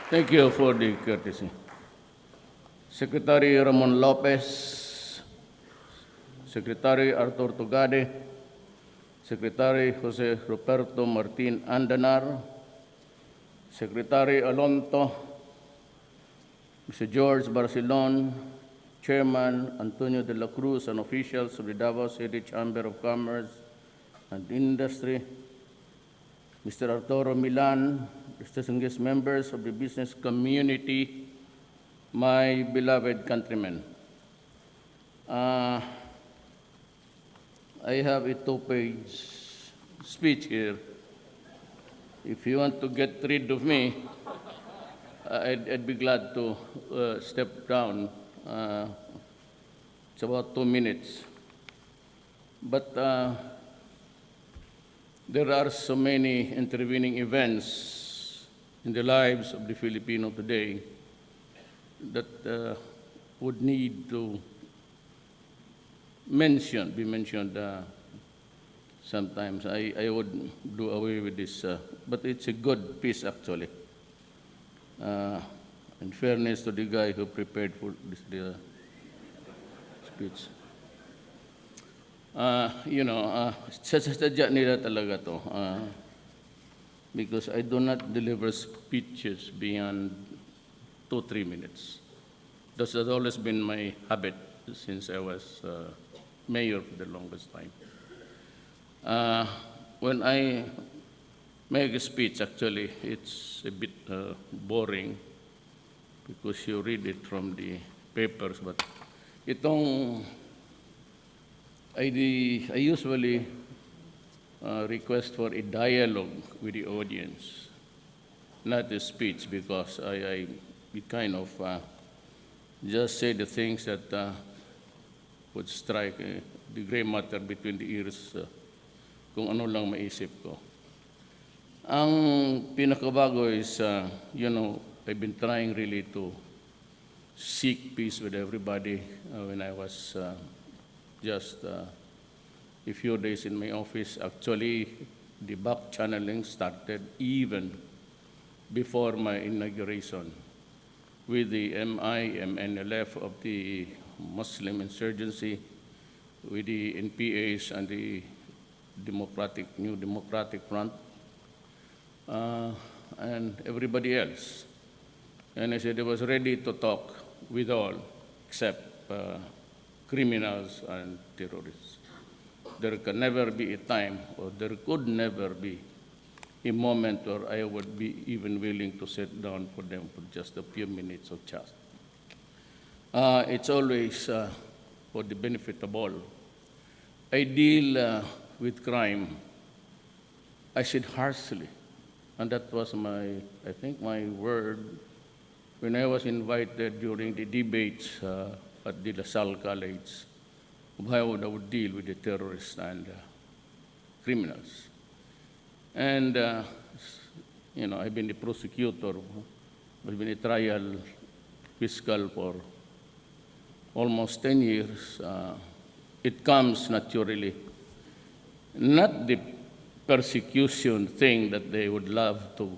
Thank you for the courtesy. Secretary Ramon Lopez, Secretary Arthur Tugade, Secretary Jose Roberto Martin Andanar, Secretary Alonto, Mr. George Barcelon, Chairman Antonio de la Cruz, and officials of the Davao City Chamber of Commerce and Industry, Mr. Arturo Milan, distinguished members of the business community, my beloved countrymen. I have a two-page speech here. If you want to get rid of me, I'd be glad to step down. It's about 2 minutes. But there are so many intervening events in the lives of the Filipino today that would need to be mentioned sometimes. I would do away with this, but it's a good piece actually. In fairness to the guy who prepared for this speech. Sadya nila talaga to. Because I do not deliver speeches beyond 2-3 minutes. That has always been my habit since I was mayor for the longest time. When I make a speech, actually, it's a bit boring because you read it from the papers. But I usually request for a dialogue with the audience, not a speech, because I kind of just say the things that would strike the gray matter between the ears kung ano lang maisip ko. Ang pinakabago is, I've been trying really to seek peace with everybody when I was just a few days in my office. Actually, the back channeling started even before my inauguration with the MNLF of the Muslim insurgency, with the NPAs and the New Democratic Front, and everybody else. And I said I was ready to talk with all except criminals and terrorists. There can never be a time, or there could never be a moment where I would be even willing to sit down for them for just a few minutes of chat. It's always for the benefit of all. I deal with crime, I said harshly, and that was my word when I was invited during the debates at the La Salle College of how I would deal with the terrorists and criminals. And, I've been a prosecutor, I've been a trial fiscal for almost 10 years. It comes naturally, not the persecution thing that they would love to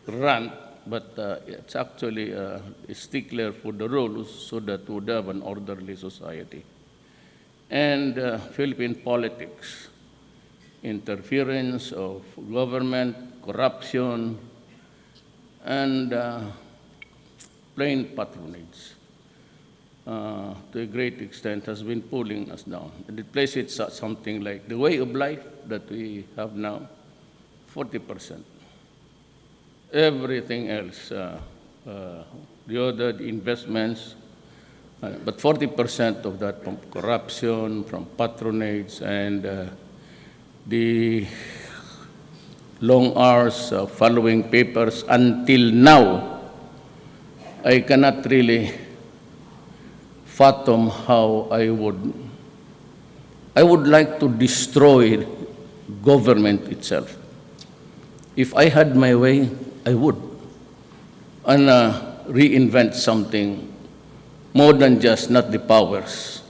run, but it's actually a stickler for the rules so that we would have an orderly society. And Philippine politics, interference of government, corruption, and plain patronage, to a great extent, has been pulling us down. And it places it something like the way of life that we have now, 40%. Everything else, the other investments, but 40% of that from corruption, from patronage, and the long hours of following papers. Until now, I cannot really fathom how I would like to destroy government itself. If I had my way, I would, and reinvent something more than just not the powers.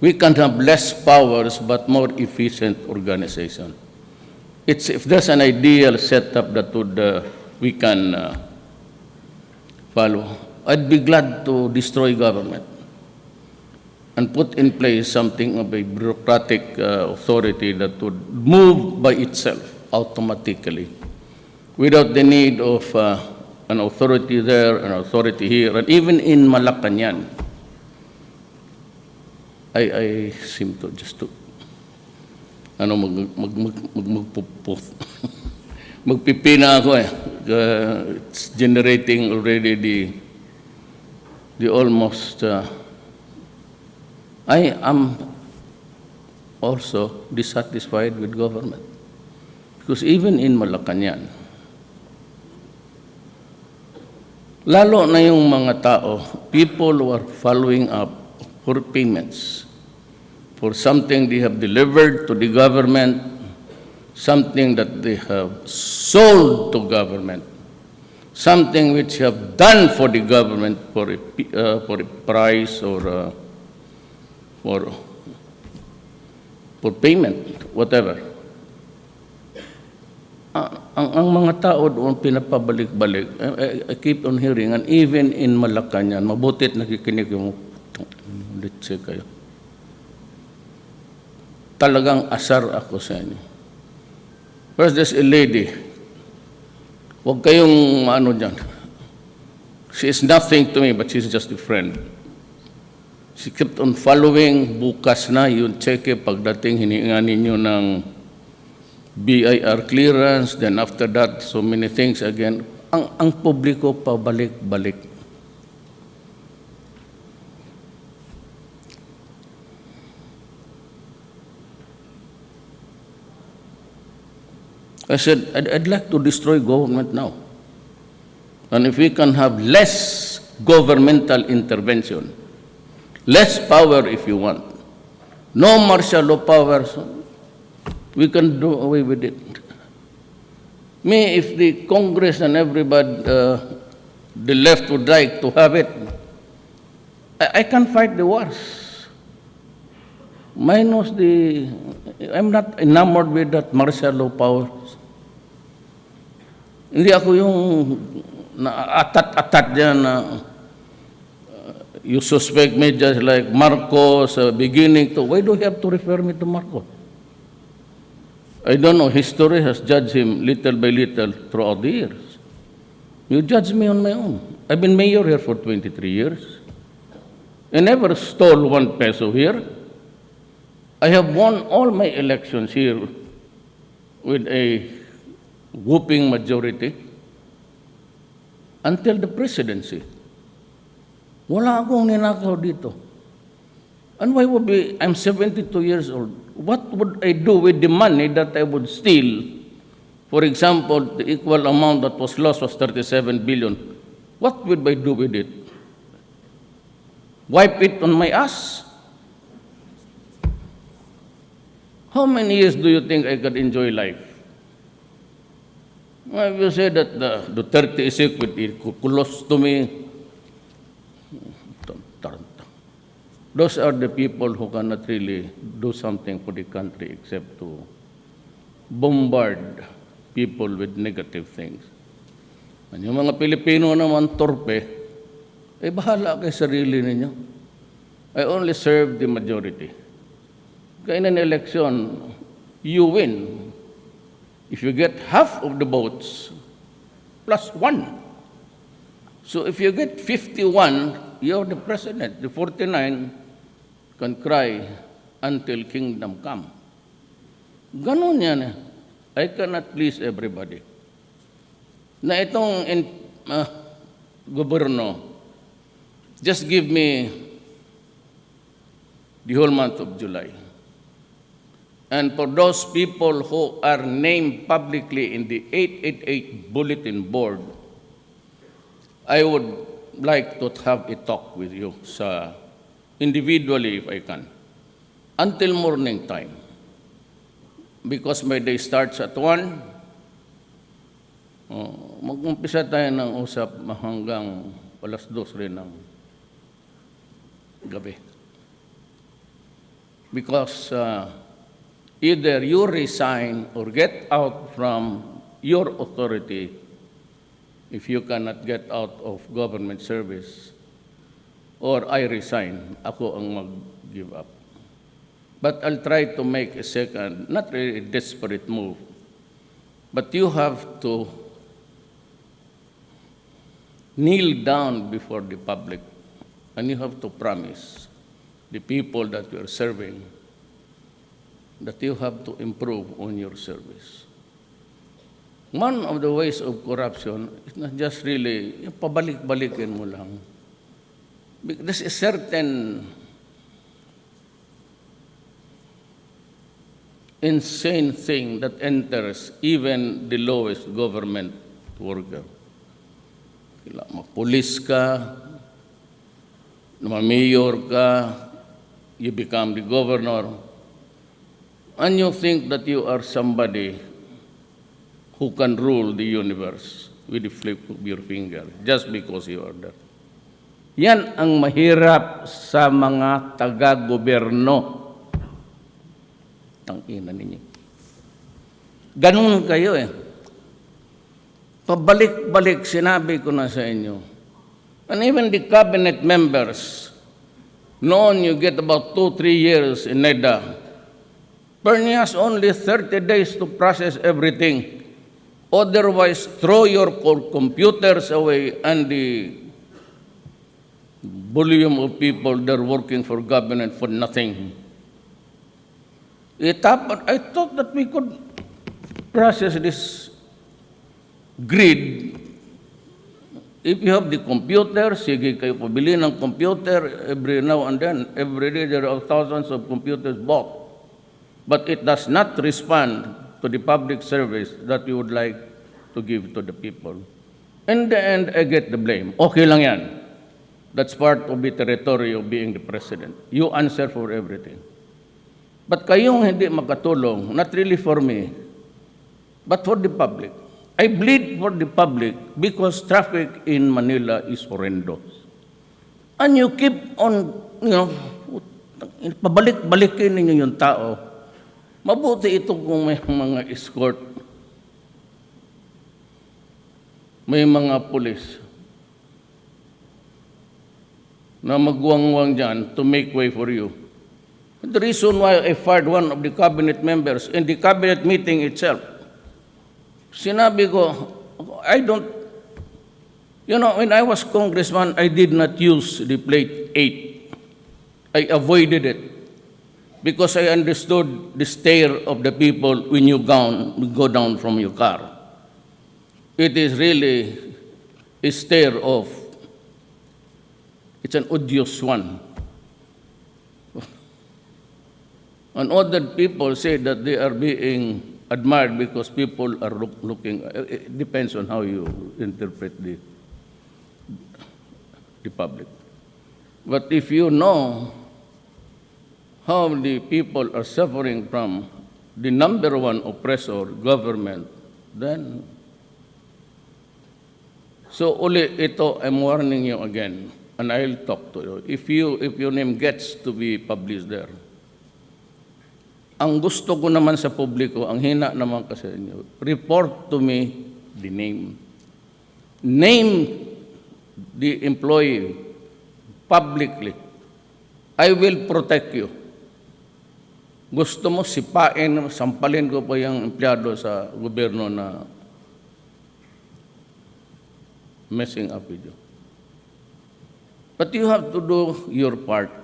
We can have less powers but more efficient organization. If there's an ideal setup that we can follow, I'd be glad to destroy government and put in place something of a bureaucratic authority that would move by itself automatically without the need of an authority there, an authority here, and even in Malacanang. I seem to just to magpipina ako eh. It's generating already the almost I am also dissatisfied with government. Because even in Malacanang, lalo na yung mga tao, people who are following up for payments for something they have delivered to the government, something that they have sold to government, something which have done for the government for a price or for payment, whatever. Ang mga tao doon pinapabalik-balik. I keep on hearing, and even in Malacanang, mabutit nakikinig yung let's say kayo. Talagang asar ako sa inyo. First, there's a lady. Huwag kayong ano dyan. She is nothing to me, but she's just a friend. She kept on following. Bukas na yun, check pagdating hiningan ninyo ng BIR clearance, then after that, so many things again. Ang publiko pabalik-balik. I said, I'd like to destroy government now. And if we can have less governmental intervention, less power if you want, no martial law powers, we can do away with it. Me, if the Congress and everybody, the left would like to have it, I can fight the wars. Minus I'm not enamored with that martial law powers. Hindi ako yung atat-atat dyan na you suspect me just like Marcos beginning to, why do you have to refer me to Marcos? I don't know, history has judged him little by little throughout the years. You judge me on my own. I've been mayor here for 23 years. I never stole 1 peso here. I have won all my elections here with a whooping majority until the presidency. Wala akong ninakaw dito. And why would be, I'm 72 years old. What would I do with the money that I would steal? For example, the equal amount that was lost was 37 billion. What would I do with it? Wipe it on my ass? How many years do you think I could enjoy life? Well, you say that the Duterte is close to me. Those are the people who cannot really do something for the country except to bombard people with negative things. And yung mga Pilipino naman torpe, bahala kayo sarili ninyo. I only serve the majority. Kaya in an election, you win. If you get half of the votes, plus 1. So if you get 51, you're the president. The 49 can cry until kingdom come. Ganon yan. I cannot please everybody. Na itong gobyerno, just give me the whole month of July. And for those people who are named publicly in the 888 bulletin board, I would like to have a talk with you individually if I can, until morning time. Because my day starts at 1, mag-umpisa tayo ng usap hanggang alas 2 rin ng gabi. Because either you resign or get out from your authority if you cannot get out of government service, or I resign, ako ang mag-give up. But I'll try to make a second, not really a desperate move, but you have to kneel down before the public, and you have to promise the people that you are serving that you have to improve on your service. One of the ways of corruption is not just really, yung pabalik-balikin mo lang. There's a certain insane thing that enters even the lowest government worker. Mapulis ka, mayor ka, you become the governor, and you think that you are somebody who can rule the universe with the flip of your finger just because you are there. Yan ang mahirap sa mga taga-gobyerno. Tangina ninyo. Ganun kayo eh. Pabalik-balik, sinabi ko na sa inyo. And even the cabinet members, noon you get about 2-3 years in NEDA. Bernie has only 30 days to process everything. Otherwise, throw your computers away and the volume of people that are working for government for nothing. It happened. I thought that we could process this grid. If you have the computer, sige kayo pabili ng computer every now and then. Every day there are thousands of computers bought. But it does not respond to the public service that you would like to give to the people. In the end, I get the blame. Okay lang yan. That's part of the territory of being the president. You answer for everything. But kayong hindi makatulong, not really for me, but for the public. I bleed for the public because traffic in Manila is horrendous. And you keep on, pabalik-balikin ninyo yung tao. Mabuti ito kung may mga escort, may mga pulis na magwangwang dyan to make way for you. The reason why I fired one of the cabinet members in the cabinet meeting itself, sinabi ko, when I was congressman, I did not use the plate 8. I avoided it because I understood the stare of the people when you go down from your car. It is really a stare of, it's an odious one. And other people say that they are being admired because people are looking. It depends on how you interpret the public. But if you know how the people are suffering from the number one oppressor, government, then, so uli ito, I'm warning you again, and I'll talk to you. If your name gets to be published there, ang gusto ko naman sa publiko, ang hina naman kasi inyo, report to me the name. Name the employee publicly. I will protect you. Gusto mo sipain, sampalin ko pa yung empleyado sa gobyerno na messing up with you. But you have to do your part.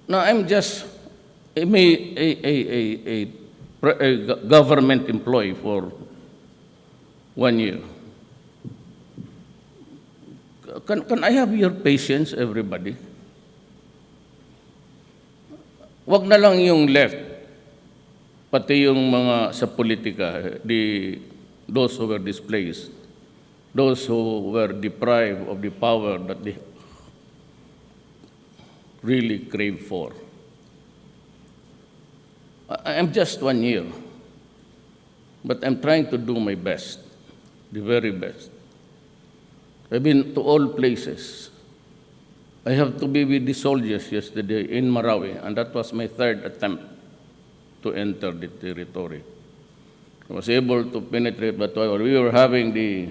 Now, I'm just a government employee for 1 year. Can I have your patience, everybody? Wag na lang yung left, pati yung mga sa politika, those who were displaced, those who were deprived of the power that they really crave for. I'm just 1 year, but I'm trying to do my best, the very best. I've been to all places. I have to be with the soldiers yesterday in Marawi, and that was my 3rd attempt to enter the territory. I was able to penetrate, but while we were having the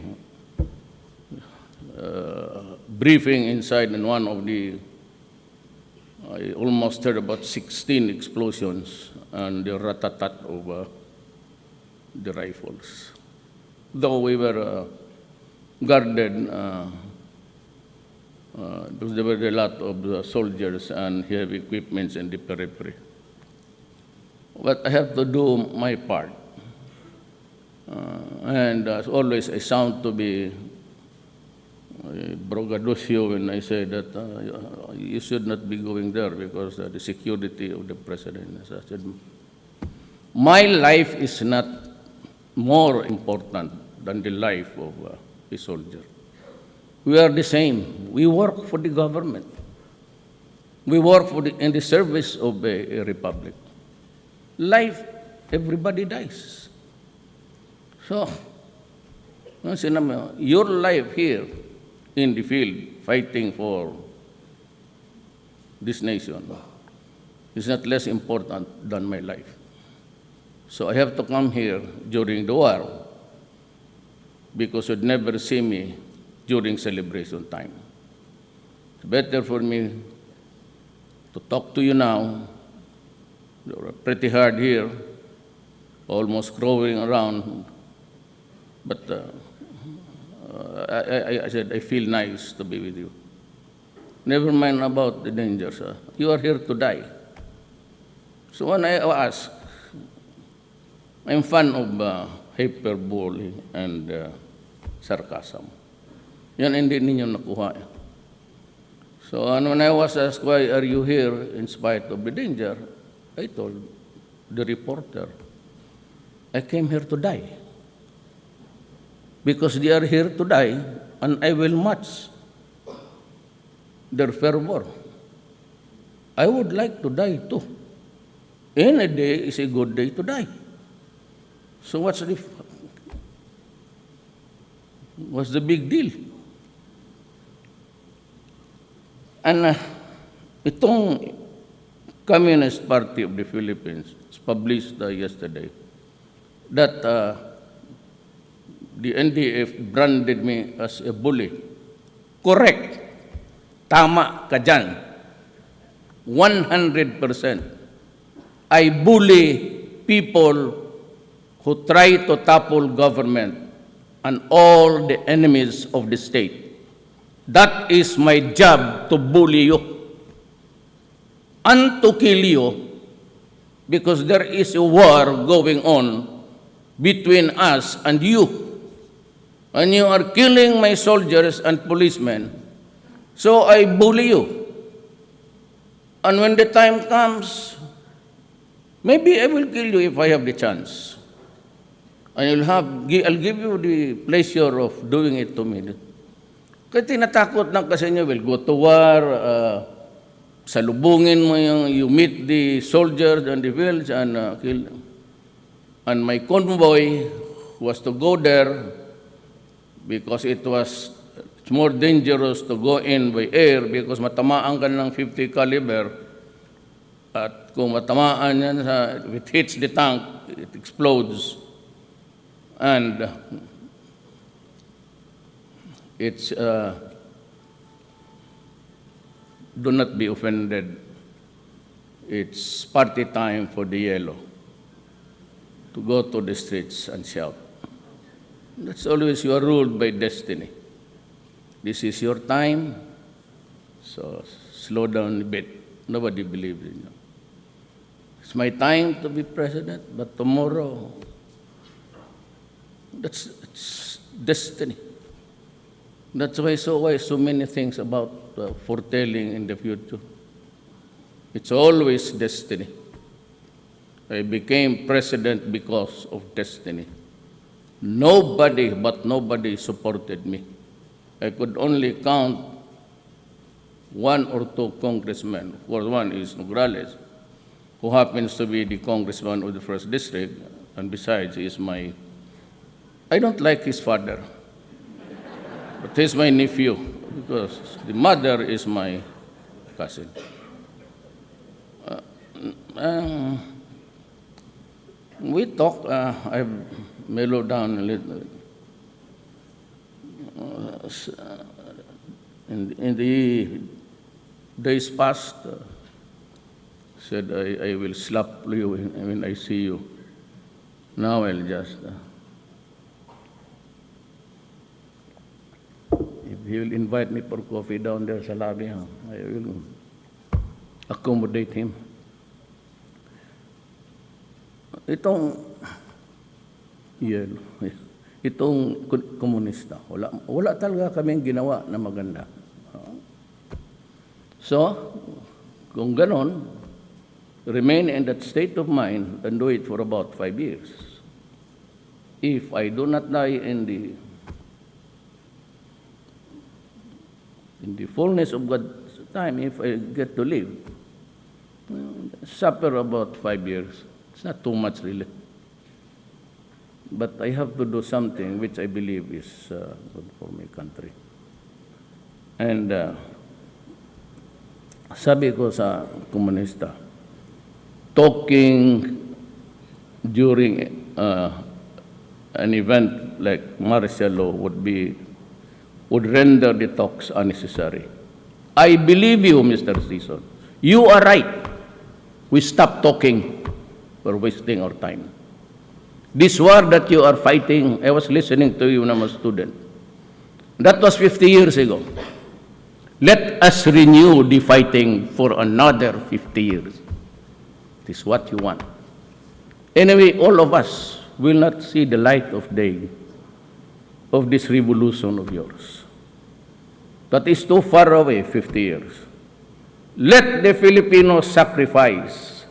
briefing inside in one of the, I almost heard about 16 explosions and the rat-tat of the rifles. Though we were guarded, because there were a lot of soldiers and heavy equipments in the periphery. But I have to do my part. And as always, I sound to be braggadocio when I say that you should not be going there because the security of the president. As I said, my life is not more important than the life of a soldier. We are the same. We work for the government. We work in the service of a republic. Life, everybody dies. So, your life here in the field fighting for this nation is not less important than my life. So I have to come here during the war because you'd never see me during celebration time. It's better for me to talk to you now. You're pretty hard here, almost crawling around, but I said, I feel nice to be with you. Never mind about the dangers. You are here to die. So when I ask, I'm fan of hyperbole and sarcasm. Yan hindi ninyo nakuha. So when I was asked, why are you here in spite of the danger, I told the reporter, I came here to die. Because they are here to die, and I will match their fervor. I would like to die too. Any day is a good day to die. So what's the big deal? And itong Communist Party of the Philippines published yesterday that the NDF branded me as a bully. Correct. Tama ka dyan. 100%. I bully people who try to topple government and all the enemies of the state. That is my job, to bully you and to kill you, because there is a war going on between us and you. And you are killing my soldiers and policemen, so I bully you. And when the time comes, maybe I will kill you if I have the chance. And I'll give you the pleasure of doing it to me. Kaya tinatakot lang kasi nyo, will go to war, salubungin mo you meet the soldiers and the fields and kill them. And my convoy was to go there because it's more dangerous to go in by air because matamaan ka ng 50 caliber at kung matamaan yan, if it hits the tank, it explodes. And it's, do not be offended. It's party time for the yellow to go to the streets and shout. That's always, you are ruled by destiny. This is your time, so slow down a bit. Nobody believes in you. It's my time to be president, but tomorrow, it's destiny. That's why so many things about foretelling in the future. It's always destiny. I became president because of destiny. Nobody supported me. I could only count 1 or 2 congressmen. Of course, one is Nograles, who happens to be the congressman of the 1st district, and besides, he is I don't like his father, but he's my nephew, because the mother is my cousin. We talk, mellow down a little. In the days past, said, I will slap you when I see you. Now I'll just, if he will invite me for coffee down there sa lobby, I will accommodate him. Itong komunista, wala talaga kaming ginawa na maganda. So, kung ganon, remain in that state of mind and do it for about 5 years. If I do not die in the fullness of God's time, if I get to live, suffer about 5 years. It's not too much, really. But I have to do something which I believe is good for my country. And sabi ko sa komunista, talking during an event like martial law would render the talks unnecessary. I believe you, Mr. Season. You are right. We stop talking. We're wasting our time. This war that you are fighting, I was listening to you when I was a student. That was 50 years ago. Let us renew the fighting for another 50 years. This is what you want. Anyway, all of us will not see the light of day of this revolution of yours. That is too far away, 50 years. Let the Filipinos sacrifice.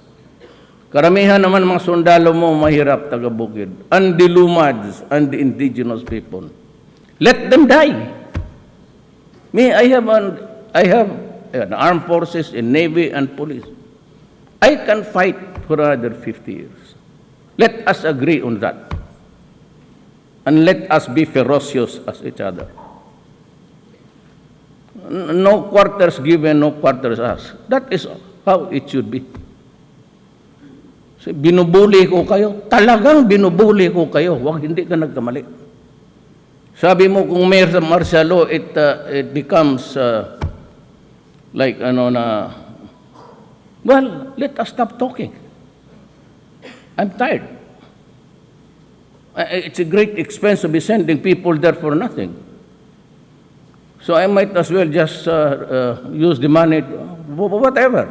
Karamihan naman mga sundalo mo mahirap taga-bukid. And the Lumads and the indigenous people. Let them die. Me, I have an armed forces, a navy, and police. I can fight for another 50 years. Let us agree on that. And let us be ferocious as each other. No quarters given, no quarters asked. That is how it should be. So, binubuli ko kayo. Talagang binubuli ko kayo. Huwag hindi ka nagkamali. Sabi mo kung may martial law, it becomes like well, let us stop talking. I'm tired. It's a great expense to be sending people there for nothing. So I might as well just use the money, whatever.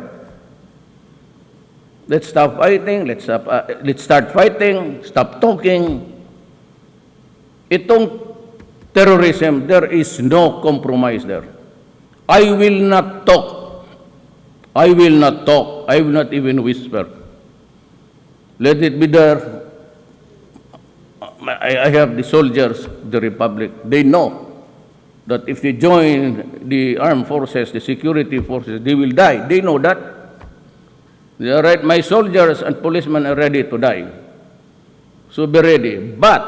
Let's stop fighting. Let's start fighting. Stop talking. Itong terrorism, there is no compromise there. I will not talk. I will not talk. I will not even whisper. Let it be there. I have the soldiers, the Republic. They know that if they join the armed forces, the security forces, they will die. They know that. They are right. My soldiers and policemen are ready to die. So be ready. But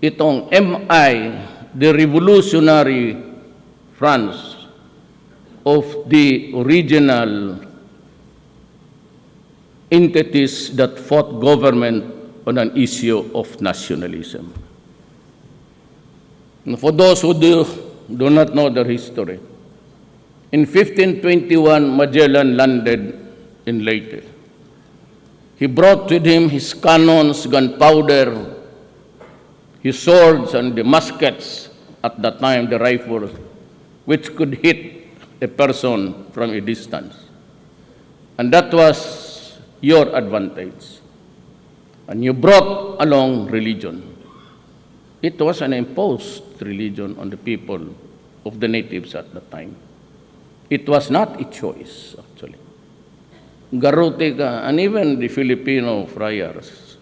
itong MI, the revolutionary France of the original entities that fought government on an issue of nationalism. And for those who do not know their history, in 1521, Magellan landed in Leyte. He brought with him his cannons, gunpowder, his swords, and the muskets, at that time the rifles, which could hit a person from a distance. And that was your advantage. And you brought along religion. It was an imposed religion on the people of the natives at that time. It was not a choice, actually. Garute ka, and even the Filipino friars,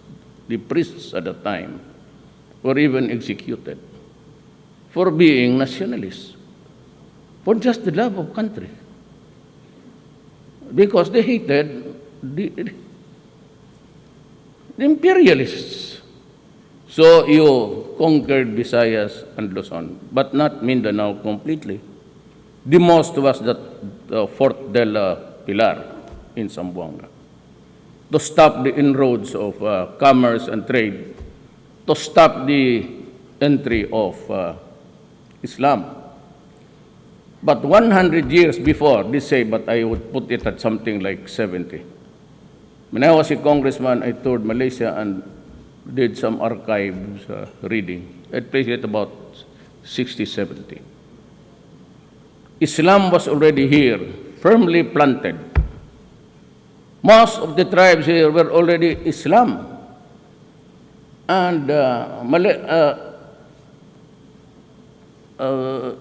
the priests at the time, were even executed for being nationalists, for just the love of country. Because they hated the imperialists. So you conquered Visayas and Luzon, but not Mindanao completely. The most was the Fort del Pilar in Zamboanga. to stop the inroads of commerce and trade, to stop the entry of Islam. But 100 years before, they say, but I would put it at something like 70. When I was a congressman, I toured Malaysia and did some archives reading. I'd place it about 60, 70. Islam was already here, firmly planted. Most of the tribes here were already Islam. And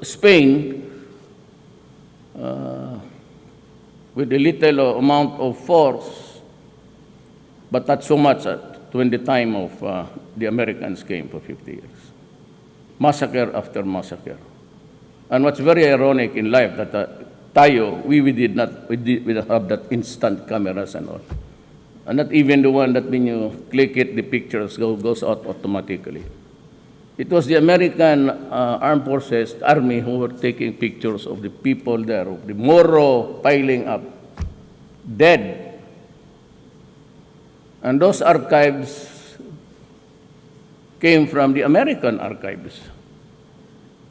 Spain, with a little amount of force, but not so much when the time of the Americans came for 50 years. Massacre after massacre. And what's very ironic in life that tayo, we did not have that instant cameras and all. And not even the one that when you click it, the pictures goes out automatically. It was the American armed forces, army, who were taking pictures of the people there, of the Moro piling up, dead. And those archives came from the American archives.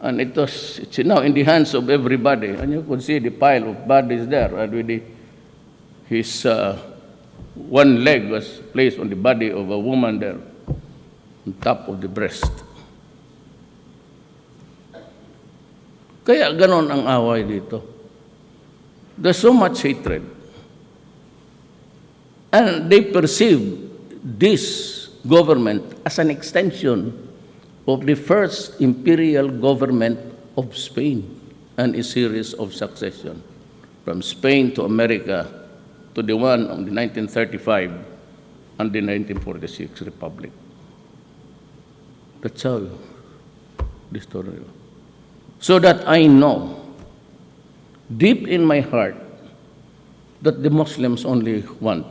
And it's now in the hands of everybody. And you could see the pile of bodies there. And with his one leg was placed on the body of a woman there, on top of the breast. Kaya ganon ang away dito. There's so much hatred. And they perceive this government as an extension of the first imperial government of Spain and a series of succession from Spain to America to the one of the 1935 and the 1946 Republic. That's how the story. So that I know deep in my heart that the Muslims only want,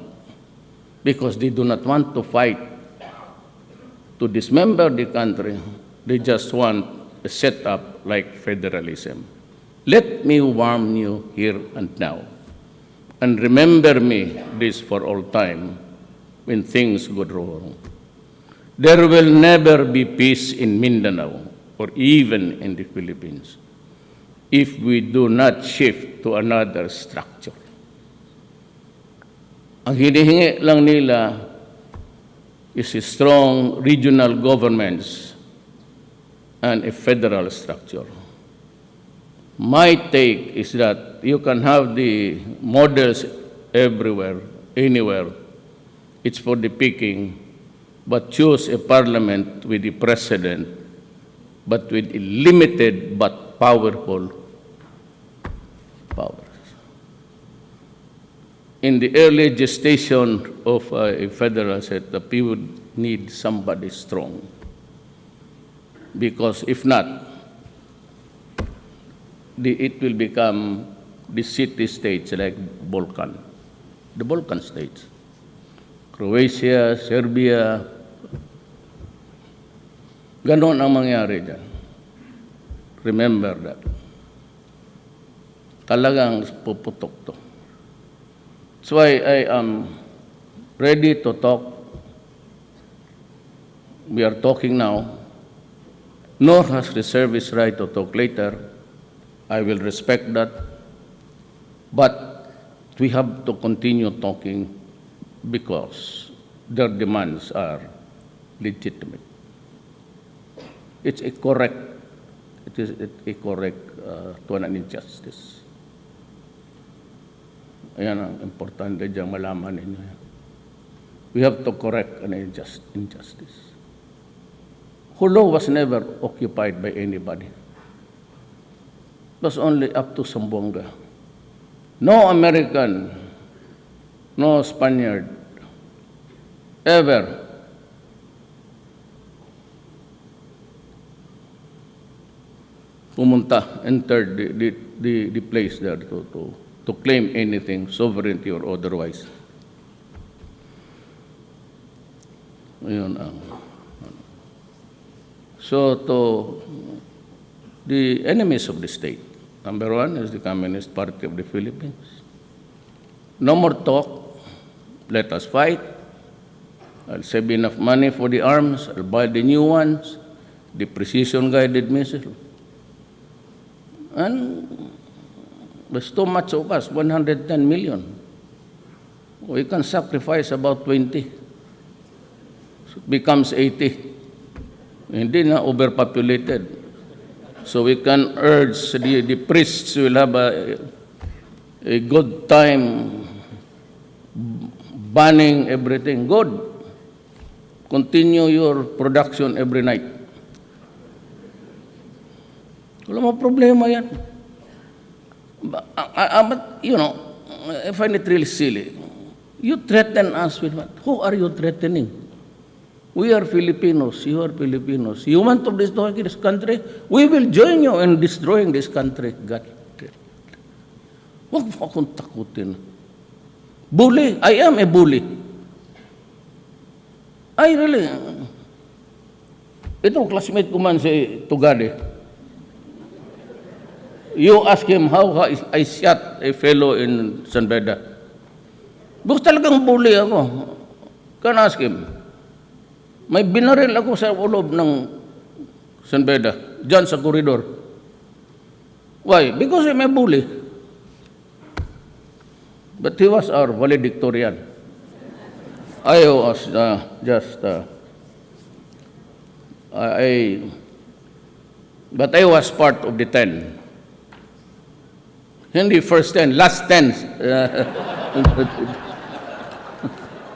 because they do not want to fight to dismember the country, they just want a setup like federalism. Let me warn you here and now, and remember me this for all time when things go wrong. There will never be peace in Mindanao or even in the Philippines if we do not shift to another structure. Ang hinihingi lang nila is a strong regional governments and a federal structure. My take is that you can have the models everywhere, anywhere. It's for the picking, but choose a parliament with the president, but with a limited but powerful powers. In the early gestation of a federal setup, you would need somebody strong. Because if not, it will become the city-states like Balkan, the Balkan states. Croatia, Serbia, ganon ang mangyari dyan. Remember that. Talagang puputok to. That's why I am ready to talk. We are talking now. Nor has the service right to talk later. I will respect that. But we have to continue talking because their demands are legitimate. It is a correct to an injustice. Ayan ang importante diyang malaman ninyo. We have to correct an injustice. Hulo was never occupied by anybody. It was only up to Zamboanga. No American, no Spaniard ever entered the place there to claim anything, sovereignty or otherwise. Ayun ang. So to the enemies of the state, number one is the Communist Party of the Philippines. No more talk, let us fight. I'll save enough money for the arms. I'll buy the new ones, the precision-guided missile. And there's too much of us, 110 million. We can sacrifice about 20. So it becomes 80. Hindi na overpopulated. So we can urge the priests will have a good time banning everything. Good. Continue your production every night. Wala mo problema yan. But, you know, I find it really silly. You threaten us with what? Who are you threatening? We are Filipinos. You are Filipinos. You want to destroy this country? We will join you in destroying this country. God. Huwag mo akong takutin. Bully. I am a bully. I really. Itong classmate ko man si Tugade. You ask him how I shot a fellow in San Beda. Because talagang bully ako. Can ask him. May binaril ako sa ulob ng San Beda, dyan sa koridor. Why? Because I'm a bully. But he was our valedictorian. I was but I was part of the 10. Hindi first 10, last 10.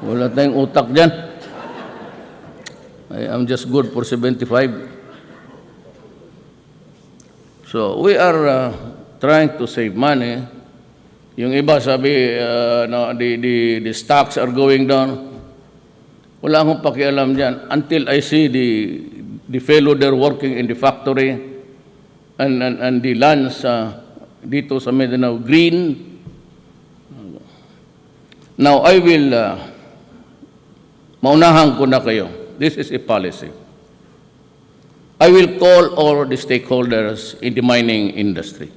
Wala tayong utak dyan. I am just good for 75. So we are trying to save money. Yung iba sabi, no, the stocks are going down. Wala akong pakialam dyan until I see the fellow there working in the factory and the lands dito sa Mindanao green. Now I will, maunahan ko na kayo. This is a policy. I will call all the stakeholders in the mining industry.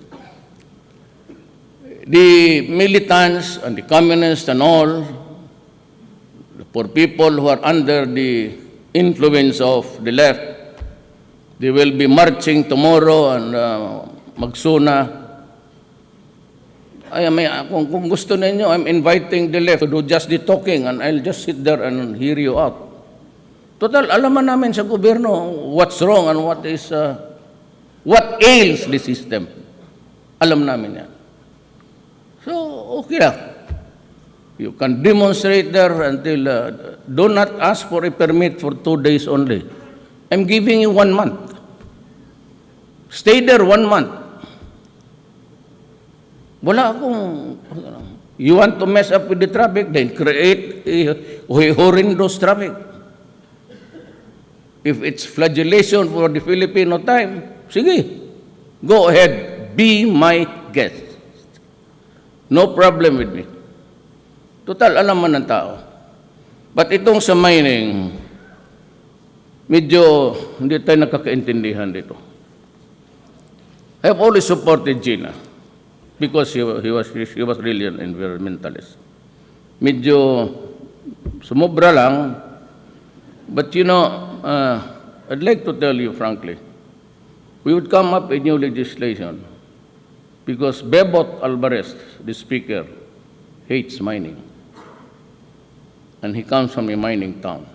The militants and the communists and all, for people who are under the influence of the left, they will be marching tomorrow and magsuna. Kung gusto ninyo, I'm inviting the left to do just the talking and I'll just sit there and hear you out. Total, alaman namin sa gobyerno what's wrong and what ails the system. Alam namin yan. So, okay lang. You can demonstrate there until, do not ask for a permit for 2 days only. I'm giving you 1 month. Stay there 1 month. Wala akong, you want to mess up with the traffic, then create a horrendous traffic. If it's flagellation for the Filipino time, sige, go ahead, be my guest. No problem with me. Total, alam man ng tao. But itong sa mining, medyo hindi tayo nakakaintindihan dito. I have always supported Gina because she was really an environmentalist. Medyo sumobra lang, but you know, I'd like to tell you frankly, we would come up with new legislation because Bebot Alvarez, the speaker, hates mining. And he comes from a mining town.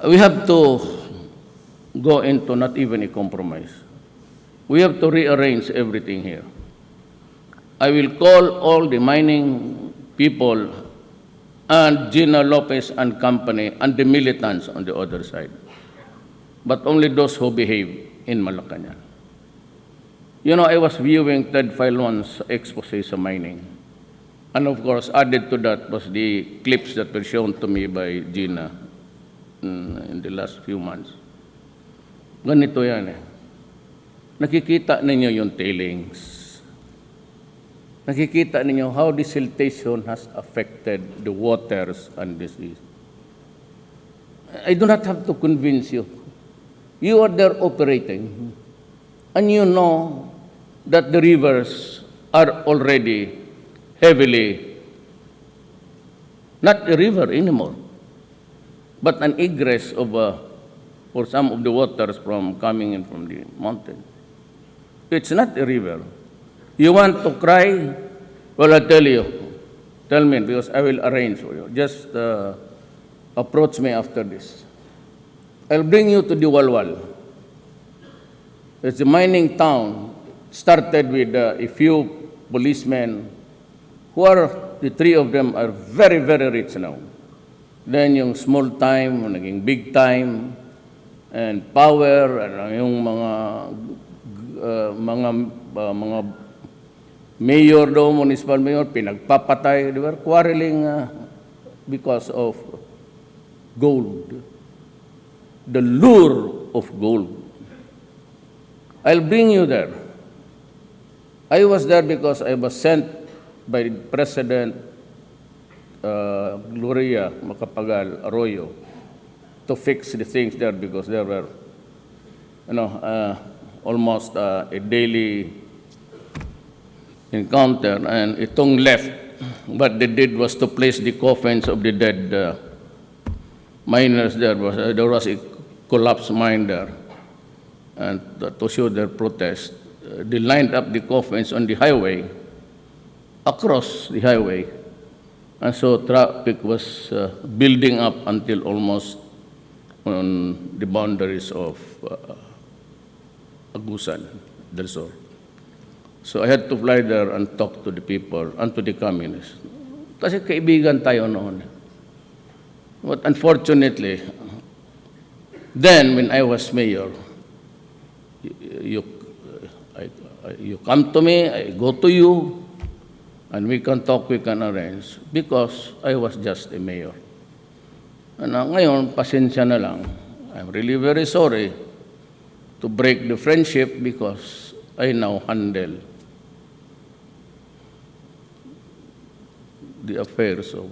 We have to go into not even a compromise. We have to rearrange everything here. I will call all the mining people and Gina Lopez and company and the militants on the other side. But only those who behave in Malacanang. You know, I was viewing Ted Filon's expose sa mining. And of course, added to that was the clips that were shown to me by Gina in the last few months. Ganito yan eh. Nakikita ninyo yung tailings. Nakikita ninyo how the siltation has affected the waters and the seas. I do not have to convince you. You are there operating, and you know that the rivers are already heavily Not a river anymore, but an egress of for some of the waters from coming in from the mountain. It's not a river. You want to cry? Well, I'll tell you. Tell me, because I will arrange for you. Just approach me after this. I'll bring you to the Walwal. It's a mining town. Started with a few policemen who are, the three of them are very, very rich now. Then yung small time, naging big time, and power, yung mga mayor daw, municipal mayor, pinagpapatay. They were quarreling because of gold. The lure of gold. I'll bring you there. I was there because I was sent by President Gloria Macapagal Arroyo to fix the things there because there were, almost a daily encounter, and itong left. What they did was to place the coffins of the dead miners there. There was a collapsed mine there, and to show their protest, they lined up the coffins on the highway, across the highway, and so traffic was building up until almost on the boundaries of Agusan del Sur. So I had to fly there and talk to the people and to the communists. Kasi kaibigan tayo noon. But unfortunately, then when I was mayor, you come to me, I go to you, and we can talk, we can arrange, because I was just a mayor. And ngayon, pasensya na lang. I'm really very sorry to break the friendship because I now handle the affairs of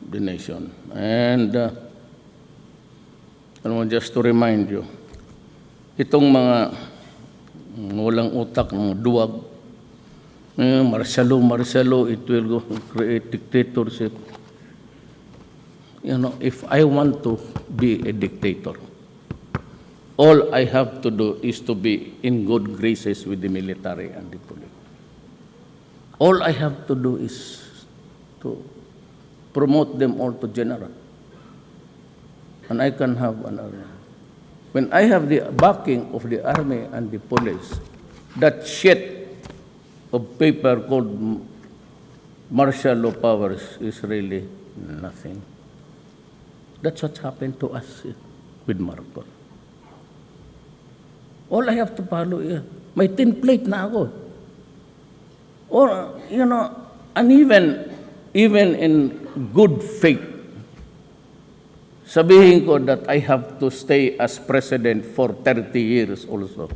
the nation. And just to remind you, itong mga walang utak, mga duwag, martialo, it will go create dictatorship. If I want to be a dictator, all I have to do is to be in good graces with the military and the police. All I have to do is to promote them all to general. And I can have an army. When I have the backing of the army and the police, that shit of paper called martial law powers is really nothing. That's what happened to us with Marcos. All I have to follow is, may template na ako. Or, and even in good faith, sabihin ko that I have to stay as president for 30 years also.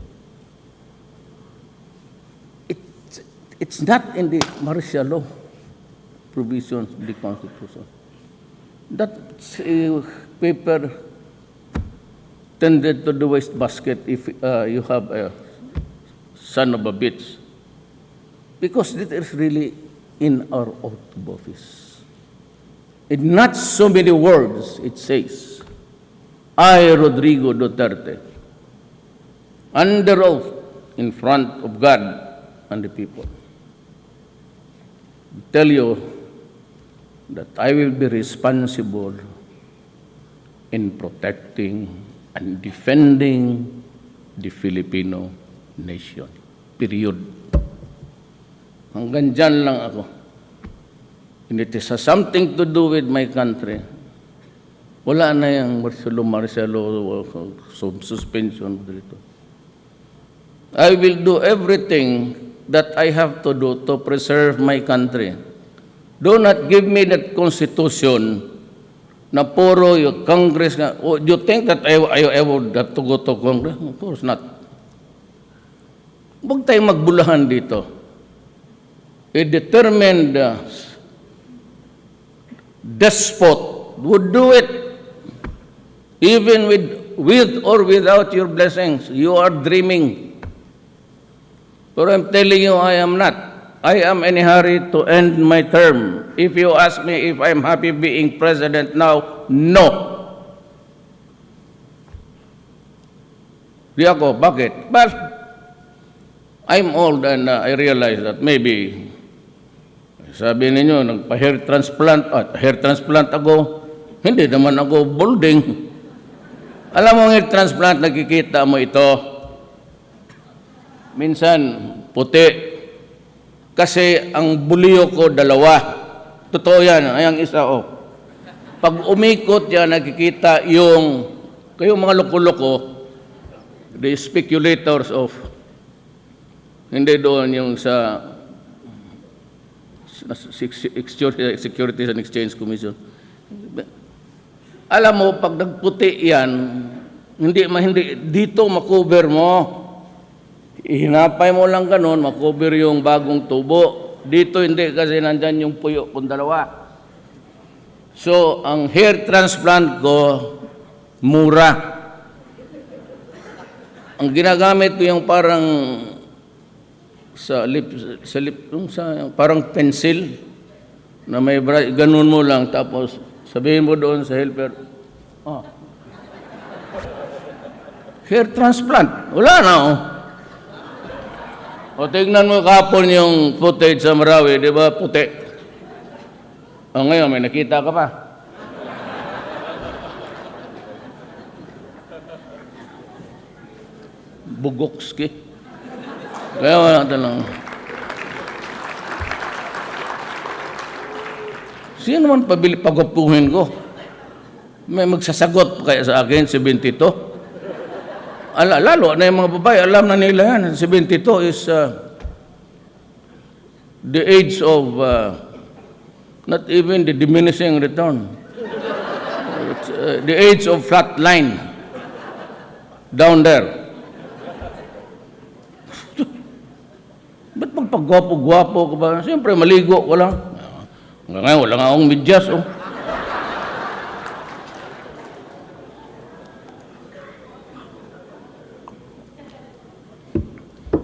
It's not in the martial law provisions of the Constitution. That paper tended to the wastebasket if you have a son of a bitch. Because it is really in our oath of office. In not so many words, it says, I, Rodrigo Duterte, under oath in front of God and the people, tell you that I will be responsible in protecting and defending the Filipino nation. Period. Hanggang dyan lang ako. And it has something to do with my country. Wala na yung martialo, suspension dito. I will do everything that I have to do to preserve my country. Do not give me that constitution na puro yung Congress nga. Oh, do you think that I would have to go to Congress? Of course not. Huwag tayong magbulahan dito. A determined despot would do it even with or without your blessings. You are dreaming. But I'm telling you, I am not. I am in a hurry to end my term. If you ask me if I'm happy being president now, no. Di ako, bakit? Well, I'm old and I realize that maybe, sabi ninyo, nagpa-hair transplant, hair transplant ako, hindi naman ako balding. Alam mo, hair transplant, nakikita mo ito, minsan puti, kasi ang buliyo ko dalawa. Totoo yan, ayang isa oh. Pag umikot yan, nakikita yung, kayong mga loko-loko, the speculators of, hindi doon yung sa Securities and Exchange Commission. Alam mo, pag nagputi yan, hindi dito makover mo. Ihinapay mo lang ganun, makover yung bagong tubo. Dito hindi kasi nandyan yung puyo kung dalawa. So, ang hair transplant ko, mura. Ang ginagamit ko yung parang parang pencil na may ganun mo lang tapos sabihin mo doon sa helper, hair transplant. Wala na oh. O tignan mo kapon yung footage sa Marawi, di ba puti? O ngayon, may nakita ka pa. Bugokski. Kaya wala talang. Sino man pagwapuhin ko? May magsasagot kaya sa akin, 72. Lalo na yung mga babae, alam na nila yan. 72 is the age of not even the diminishing return. It's, the age of flat line down there. Ba't magpagwapo-gwapo ka ba? Siyempre, maligo ko lang. Hanggang ngayon, wala nga akong medyas, oh.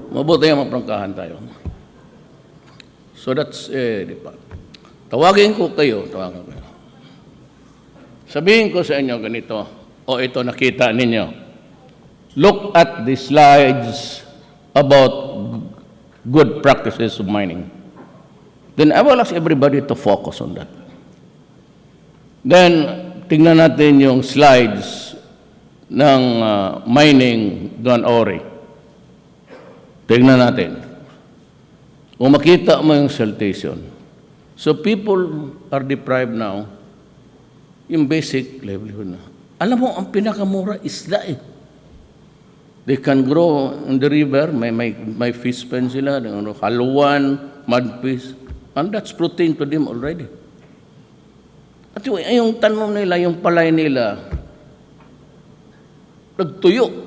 Mabuti yung maprangkahan tayo. So that's, di ba? Tawagin ko kayo. Sabihin ko sa inyo ganito, ito nakita ninyo. Look at the slides about good practices of mining. Then I will ask everybody to focus on that. Then, tingnan natin yung slides ng mining doon ore. Tingnan natin. Kung makita mo yung siltation. So people are deprived now yung basic livelihood na. Alam mo, ang pinakamura isda eh. They can grow in the river, may fish pen sila, haluan, mudfish, and that's protein to them already. At yung tanong nila, yung palay nila, nagtuyo.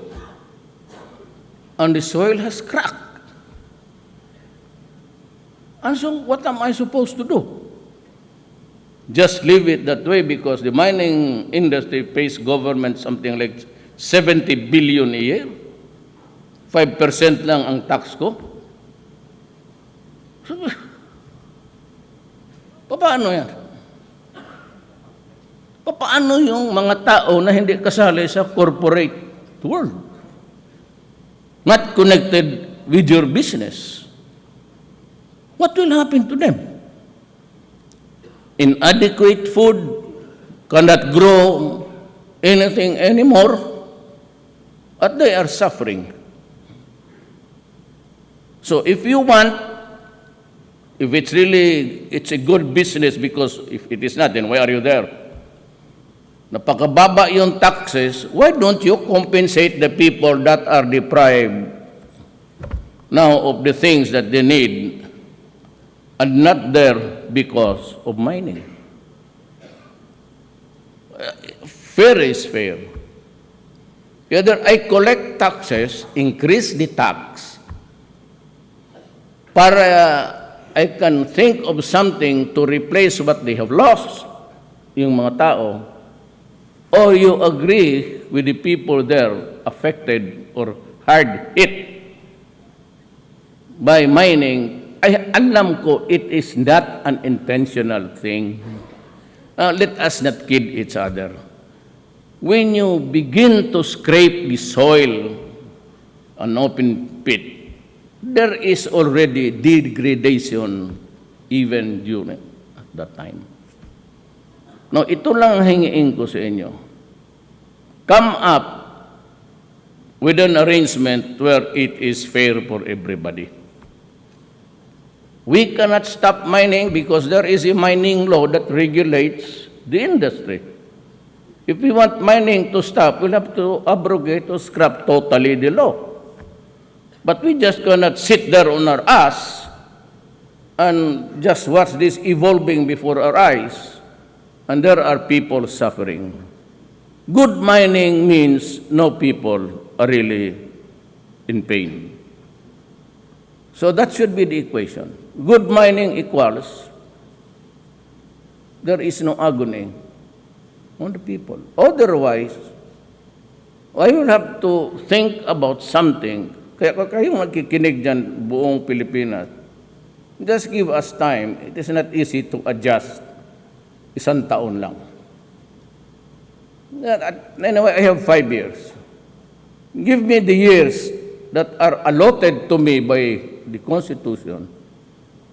And the soil has cracked. And so, what am I supposed to do? Just leave it that way because the mining industry pays government something like 70 billion a year. 5% lang ang tax ko. So, paano yan? Paano yung mga tao na hindi kasali sa corporate world? Not connected with your business. What will happen to them? Inadequate food, cannot grow anything anymore, and they are suffering. So if you want, if it's really, it's a good business because if it is not, then why are you there? Napakababa yung taxes, why don't you compensate the people that are deprived now of the things that they need and not there because of mining? Fair is fair. Either I collect taxes, increase the tax, para I can think of something to replace what they have lost, yung mga tao, or you agree with the people there affected or hard hit by mining ay alam ko it is not an intentional thing. Let us not kid each other. When you begin to scrape the soil, an open pit, there is already degradation even during at that time. No, ito lang hingiin ko sa inyo. Come up with an arrangement where it is fair for everybody. We cannot stop mining because there is a mining law that regulates the industry. If we want mining to stop, we'll have to abrogate or scrap totally the law. But we just cannot sit there on our ass and just watch this evolving before our eyes, and there are people suffering. Good mining means no people are really in pain. So that should be the equation. Good mining equals there is no agony on the people. Otherwise, I will have to think about something. Kaya kayong magkikinig dyan buong Pilipinas, just give us time. It is not easy to adjust. Isang taon lang. Anyway, I have 5 years. Give me the years that are allotted to me by the Constitution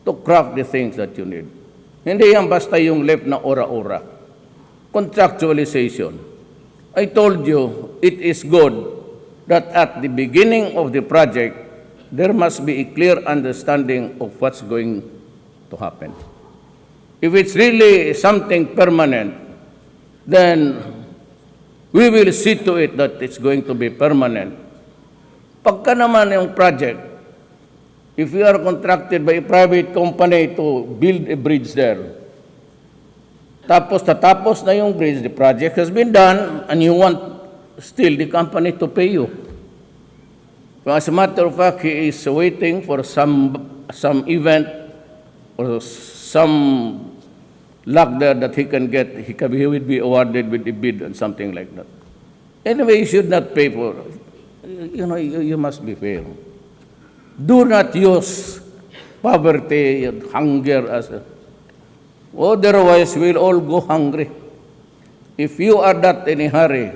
to craft the things that you need. Hindi yan basta yung left na ora-ora. Contractualization. I told you, it is good that at the beginning of the project, there must be a clear understanding of what's going to happen. If it's really something permanent, then we will see to it that it's going to be permanent. Pagka naman yung project, if you are contracted by a private company to build a bridge there, tapos tatapos na yung bridge, the project has been done, and you want still the company to pay you. As a matter of fact, he is waiting for some event or some luck there that he can get, he will be awarded with a bid and something like that. Anyway, you should not pay for, you must be fair. Do not use poverty and hunger as a, otherwise we'll all go hungry. If you are not in a hurry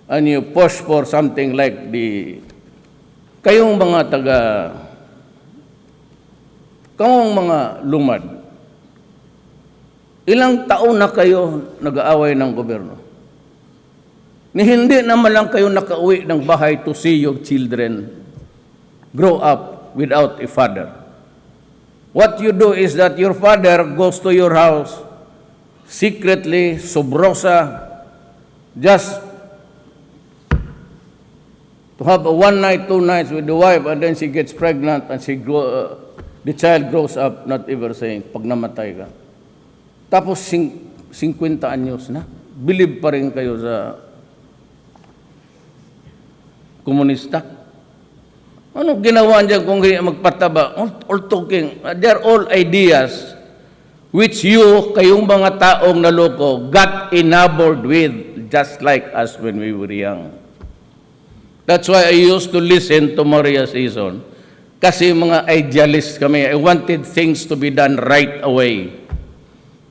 and you push for something like kayong mga lumad, ilang taon na kayo nag-aaway ng gobyerno? Ni hindi naman lang kayo nakauwi ng bahay to see your children grow up without a father. What you do is that your father goes to your house secretly, subrosa, just to have a 1 night, 2 nights with the wife, and then she gets pregnant and the child grows up not ever saying, pag namatay ka. Tapos 50 anyos na, believe pa rin kayo sa komunista. Anong ginawa niya kung hindi magpataba? All talking. They're all ideas which you, kayong mga taong naloko, got enamored with just like us when we were young. That's why I used to listen to Maria Season. Kasi mga idealists kami. I wanted things to be done right away.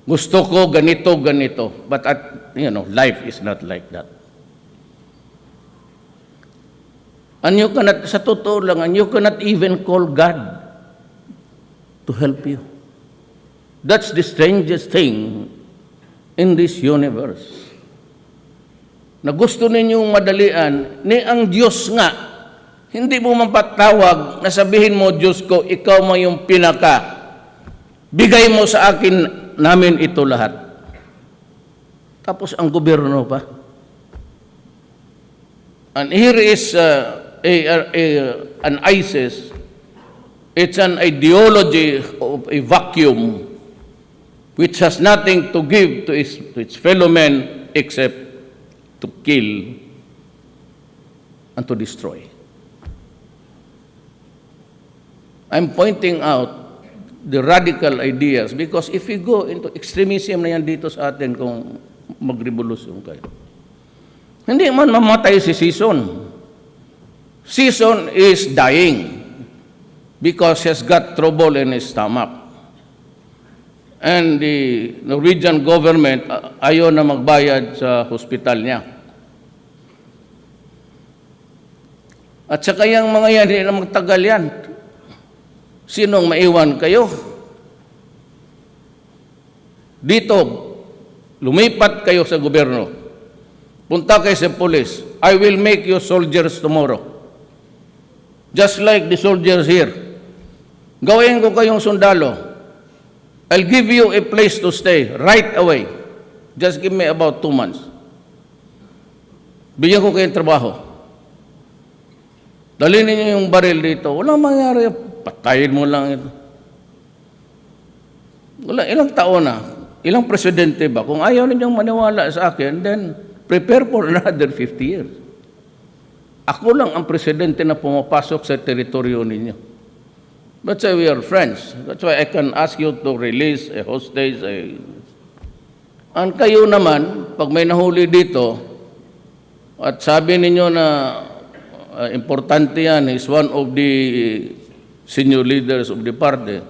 Gusto ko ganito, ganito. But life is not like that. And you cannot, sa totoo lang, and you cannot even call God to help you. That's the strangest thing in this universe. Na gusto ninyong madalian, ni ang Diyos nga, hindi mo mapatawag na sabihin mo, Diyos ko, ikaw mo yung pinaka. Bigay mo sa akin namin ito lahat. Tapos ang gobyerno pa. And here is an ISIS. It's an ideology of a vacuum which has nothing to give to its fellow men except to kill and to destroy. I'm pointing out the radical ideas because if we go into extremism na yan dito sa atin kung magrevolusyon kayo, hindi man mamatay si Season. Season is dying. because he has got trouble in his stomach. And the Norwegian government ayaw na magbayad sa hospital niya. At saka yung mga yan, hindi na magtagal yan. Sinong maiwan kayo? Dito, lumipat kayo sa gobyerno. Punta kayo sa police. I will make you soldiers tomorrow. Just like the soldiers here. Gawin ko kayong sundalo. I'll give you a place to stay right away. Just give me about 2 months. Bigyan ko kayong trabaho. Dalhin niyo yung baril dito. Walang mangyari. Patayin mo lang ito. Wala, ilang taon na. Ilang presidente ba? Kung ayaw ninyong maniwala sa akin, then prepare for another 50 years. Ako lang ang presidente na pumapasok sa teritoryo ninyo. That's why we are friends. That's why I can ask you to release a hostage. Ang kayo naman, pag may nahuli dito, at sabi ninyo na importante yan, is one of the senior leaders of the party,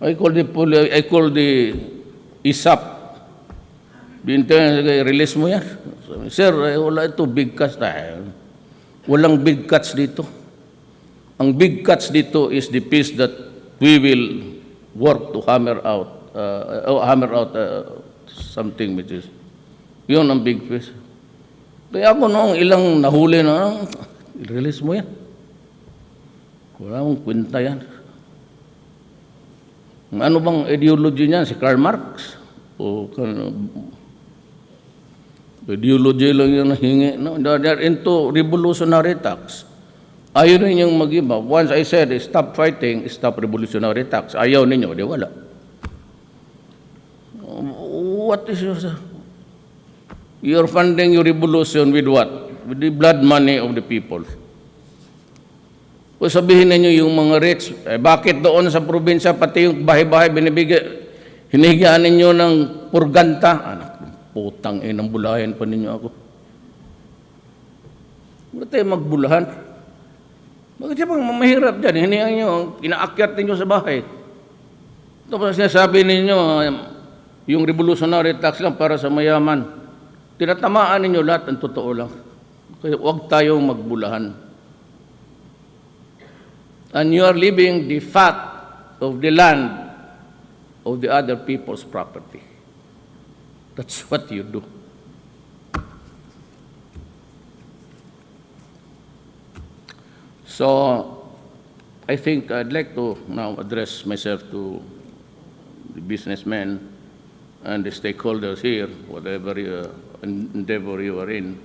I call the ISAP. Release mo yan. Sir, wala ito, big cuts. Walang big cuts dito. Ang big cuts dito is the piece that we will work to hammer out something which is, yun ang big piece. Kaya ako noong ilang nahuli na, release mo yan. Wala mong kwenta yan. Ano bang ideology niyan? Si Karl Marx? O ideology lang yung nahingi? No? They're into revolutionary tax. Ayaw ninyong mag-iba. Once I said, stop fighting, stop revolutionary tax. Ayaw ninyo, di wala. What is your... You're funding your revolution with what? With the blood money of the people. Kung sabihin ninyo yung mga rich, bakit doon sa probinsya, pati yung bahay-bahay binibigay, hinihigaan ninyo ng purganta? Anak, putang inang bulahan pa ninyo ako. Bakit tayo magbulahan? Bakit siya pang mahirap dyan? Hinihigaan nyo, kinaakyat ninyo sa bahay. Tapos sinasabi ninyo, yung revolutionary tax lang para sa mayaman. Tinatamaan ninyo lahat, ang totoo lang. Kaya huwag tayong magbulahan. And you are leaving the fat of the land of the other people's property. That's what you do. So, I think I'd like to now address myself to the businessmen and the stakeholders here, whatever endeavor you are in.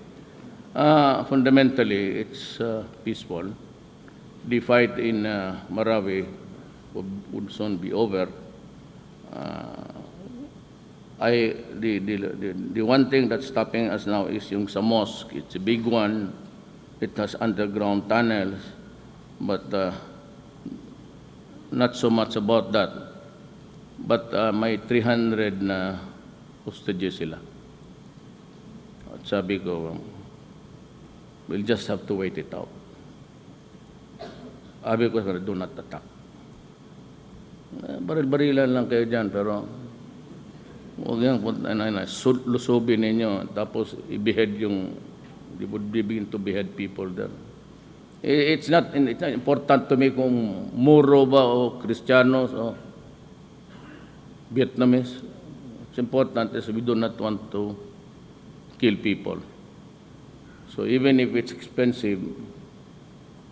Fundamentally, it's peaceful. The fight in Marawi would soon be over. The one thing that's stopping us now is yung sa mosque. It's a big one. It has underground tunnels, but not so much about that. But may 300 na hostages sila. At sabi ko, we'll just have to wait it out. Sabi ko, do not attack. Baril-barilan lang kayo dyan, pero huwag yan, lusubin ninyo, tapos i-behead yung, they would begin to behead people there. It's not important to me kung Moro ba o Kristiyanos o Vietnamese. It's important is we do not want to kill people. So even if it's expensive,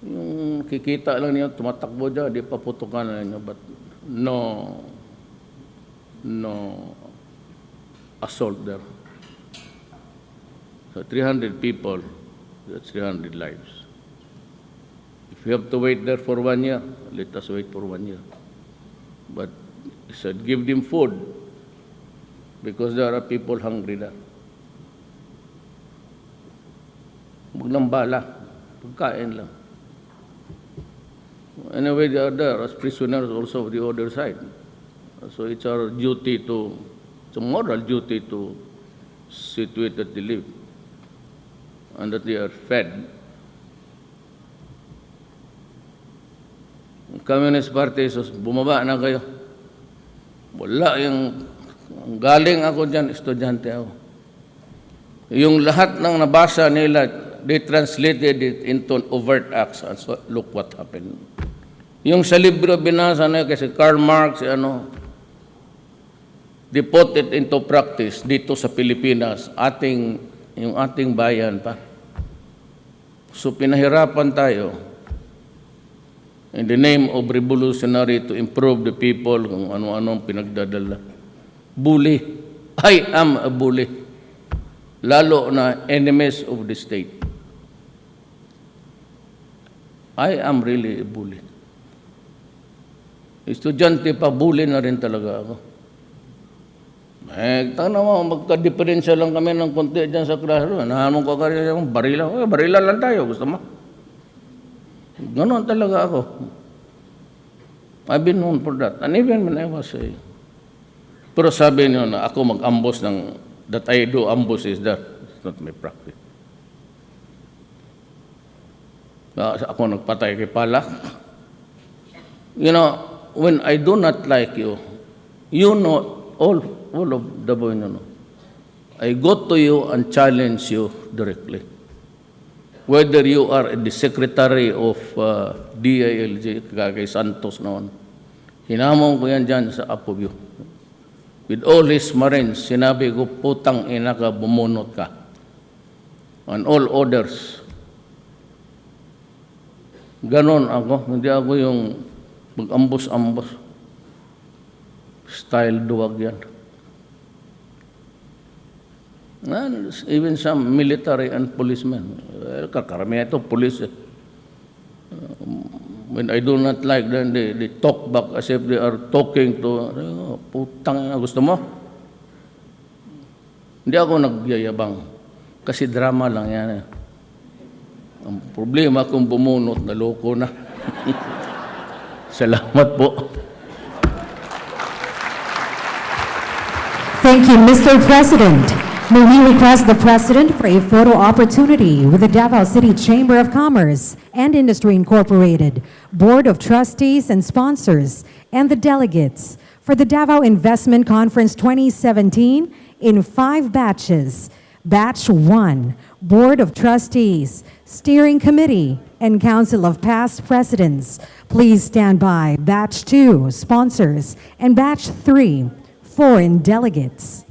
yung kikita lang niyo, tumatakbo dyan, di paputukan na niyo, but no assault there. So 300 people, that's 300 lives. If we have to wait there for 1 year, let us wait for 1 year. But I said, give them food, because there are people hungry there. Huwag lang bala, pagkain lang. Anyway, they are there as prisoners also of the other side. So it's our duty it's a moral duty to see to it that they live and that they are fed. Communist Party, sus, bumaba na kayo. Wala yung, galing ako dyan, estudyante ako. Yung lahat ng nabasa nila, they translated it into overt acts. And so, look what happened. Yung sa libro binasa na kasi Karl Marx, they put it into practice dito sa Pilipinas, yung ating bayan pa. So pinahirapan tayo in the name of revolutionary to improve the people kung ano-anong pinagdadala. Bully. I am a bully. Lalo na enemies of the state. I am really a bully. Estudyante pa, bully na rin talaga ako. Tanaw mo, magka-diferensya lang kami ng konti dyan sa classroom. Nahanong ko kaya yung barila. Barila lang tayo, gusto mo? Ganon talaga ako. I've been known for that. And even when I was pero sabi niyo na ako mag-ambush that I do ambush is that. It's not my practice. Ako nagpatay kay Palak. You know, when I do not like you, you know, all of Davao, I go to you and challenge you directly. Whether you are the secretary of DILG, kay Santos noon, hinamon ko yan dyan sa Apobyo. With all his marines, sinabi ko, putang ina ka, bumunot ka. And all others. Ganon ako, hindi ako yung mag-ambos-ambos. Style duwag yan. Even some military and policemen. Kakaramihan ito, police. When I do not like them, they talk back as if they are talking to, putang ina, gusto mo? Hindi ako nagyayabang. Kasi drama lang yan. Ang problema kung bumunot, naloko na. Salamat po. Thank you, Mr. President. May we request the President for a photo opportunity with the Davao City Chamber of Commerce and Industry Incorporated, Board of Trustees and sponsors, and the delegates for the Davao Investment Conference 2017 in 5 batches. Batch 1, Board of Trustees, Steering Committee, and Council of Past Presidents. Please stand by. Batch 2, sponsors, and Batch 3, foreign delegates.